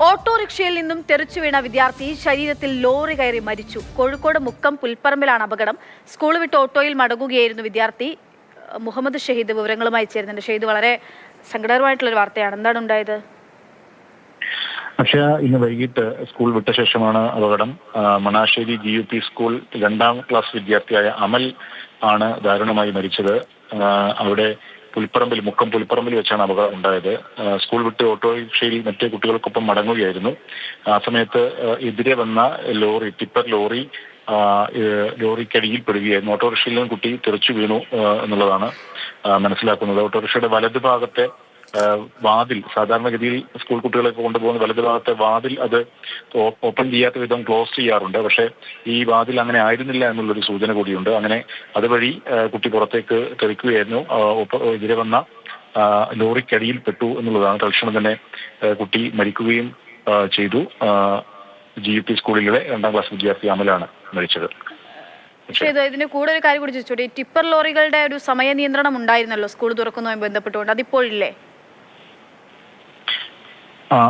ഓട്ടോറിക്ഷയിൽ നിന്നും തെറിച്ചു വീണ വിദ്യാർത്ഥി ശരീരത്തിൽ ലോറി കയറി മരിച്ചു. കോഴിക്കോട് മുക്കം പുൽപ്പറമ്പിലാണ് അപകടം. സ്കൂൾ വിട്ട് ഓട്ടോയിൽ മടങ്ങുകയായിരുന്നു വിദ്യാർത്ഥി. മുഹമ്മദ് ഷഹീദ് വിവരങ്ങളുമായി ചേരുന്നുണ്ട്. ഷഹീദ്, വളരെ സങ്കടകരമായിട്ടുള്ള ഒരു വാർത്തയാണ്. എന്താണ് ഉണ്ടായത്? പക്ഷേ ഇന്ന് വൈകിട്ട് സ്കൂൾ വിട്ട ശേഷമാണ് അപകടം. മണാശ്ശേരി GUP സ്കൂൾ 2ാം ക്ലാസ് വിദ്യാർത്ഥിയായ അമൽ ആണ് ദാരുണമായി മരിച്ചത്. അവിടെ മുക്കം പുൽപ്പറമ്പിൽ വെച്ചാണ് അപകടം ഉണ്ടായത്. സ്കൂൾ വിട്ട് ഓട്ടോറിക്ഷയിൽ മറ്റേ കുട്ടികൾക്കൊപ്പം മടങ്ങുകയായിരുന്നു. ആ സമയത്ത് എതിരെ വന്ന ടിപ്പർ ലോറിക്കടിയിൽ പെടുകയായിരുന്നു. ഓട്ടോറിക്ഷയിൽ നിന്ന് കുട്ടി തെറിച്ചു വീണു എന്നുള്ളതാണ് മനസ്സിലാക്കുന്നത്. ഓട്ടോറിക്ഷയുടെ വലതുഭാഗത്തെ വാതിൽ, സാധാരണഗതിയിൽ സ്കൂൾ കുട്ടികളൊക്കെ കൊണ്ടുപോകുന്ന വലതുഭാഗത്തെ വാതിൽ അത് ഓപ്പൺ ചെയ്യാത്ത വിധം ക്ലോസ് ചെയ്യാറുണ്ട്. പക്ഷേ ഈ വാതിൽ അങ്ങനെ ആയിരുന്നില്ല എന്നുള്ളൊരു സൂചന കൂടിയുണ്ട്. അങ്ങനെ അതുവഴി കുട്ടി പുറത്തേക്ക് തെറിക്കുകയായിരുന്നു. എതിരെ വന്ന ലോറിക്കടിയിൽ പെട്ടു എന്നുള്ളതാണ്. തൽക്ഷണം തന്നെ കുട്ടി മരിക്കുകയും ചെയ്തു. GUP സ്കൂളിലെ 2ാം ക്ലാസ് വിദ്യാർത്ഥി അമലാണ് മരിച്ചത്. ഇതിന് കൂടെ ഒരു കാര്യം കൂടി ചോദിച്ചോട്ടെ. ടിപ്പർ ലോറികളുടെ ഒരു സമയ നിയന്ത്രണം ഉണ്ടായിരുന്നല്ലോ സ്കൂൾ തുറക്കുന്നതുമായി ബന്ധപ്പെട്ടുകൊണ്ട്, അതിപ്പോഴില്ലേ?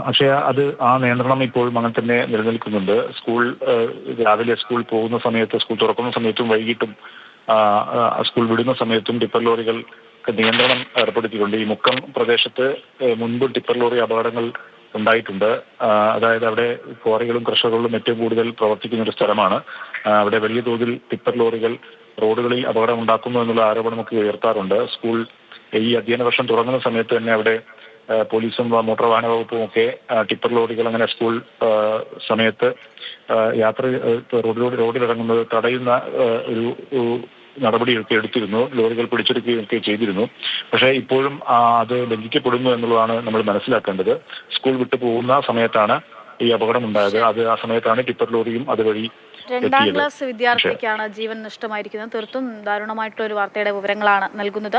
പക്ഷേ ആ നിയന്ത്രണം ഇപ്പോഴും അങ്ങനെ തന്നെ നിലനിൽക്കുന്നുണ്ട്. രാവിലെ സ്കൂൾ പോകുന്ന സമയത്ത്, സ്കൂൾ തുറക്കുന്ന സമയത്തും വൈകിട്ടും സ്കൂൾ വിടുന്ന സമയത്തും ടിപ്പർ ലോറികൾക്ക് നിയന്ത്രണം ഏർപ്പെടുത്തിയിട്ടുണ്ട്. ഈ മുക്കം പ്രദേശത്ത് മുൻപ് ടിപ്പർ ലോറി അപകടങ്ങൾ ഉണ്ടായിട്ടുണ്ട്. അതായത് അവിടെ ക്വാറികളും ക്രഷറുകളും ഏറ്റവും കൂടുതൽ പ്രവർത്തിക്കുന്ന ഒരു സ്ഥലമാണ്. അവിടെ വലിയ തോതിൽ ടിപ്പർ ലോറികൾ റോഡുകളിൽ അപകടം ഉണ്ടാക്കുന്നു എന്നുള്ള ആരോപണമൊക്കെ ഉയർത്താറുണ്ട്. സ്കൂൾ ഈ അധ്യയന വർഷം തുടങ്ങുന്ന സമയത്ത് തന്നെ അവിടെ പോലീസും മോട്ടോർ വാഹന വകുപ്പും ഒക്കെ ടിപ്പർ ലോറികൾ അങ്ങനെ സ്കൂൾ സമയത്ത് റോഡിലിറങ്ങുന്നത് തടയുന്ന ഒരു നടപടിയൊക്കെ എടുത്തിരുന്നു. ലോറികൾ പിടിച്ചെടുക്കുകയൊക്കെ ചെയ്തിരുന്നു. പക്ഷേ ഇപ്പോഴും അത് ലംഘിക്കപ്പെടുന്നു എന്നുള്ളതാണ് നമ്മൾ മനസ്സിലാക്കേണ്ടത്. സ്കൂൾ വിട്ടു പോകുന്ന സമയത്താണ് ഈ അപകടം ഉണ്ടായത്. ആ സമയത്താണ് ടിപ്പർ ലോറിയും അതുവഴി 2ാം ക്ലാസ് വിദ്യാർത്ഥിക്കാണ് ജീവൻ നഷ്ടമായിരിക്കുന്നത്. തീർത്തും ദാരുണമായിട്ടുള്ള ഒരു വാർത്തയുടെ വിവരങ്ങളാണ് നൽകുന്നത്.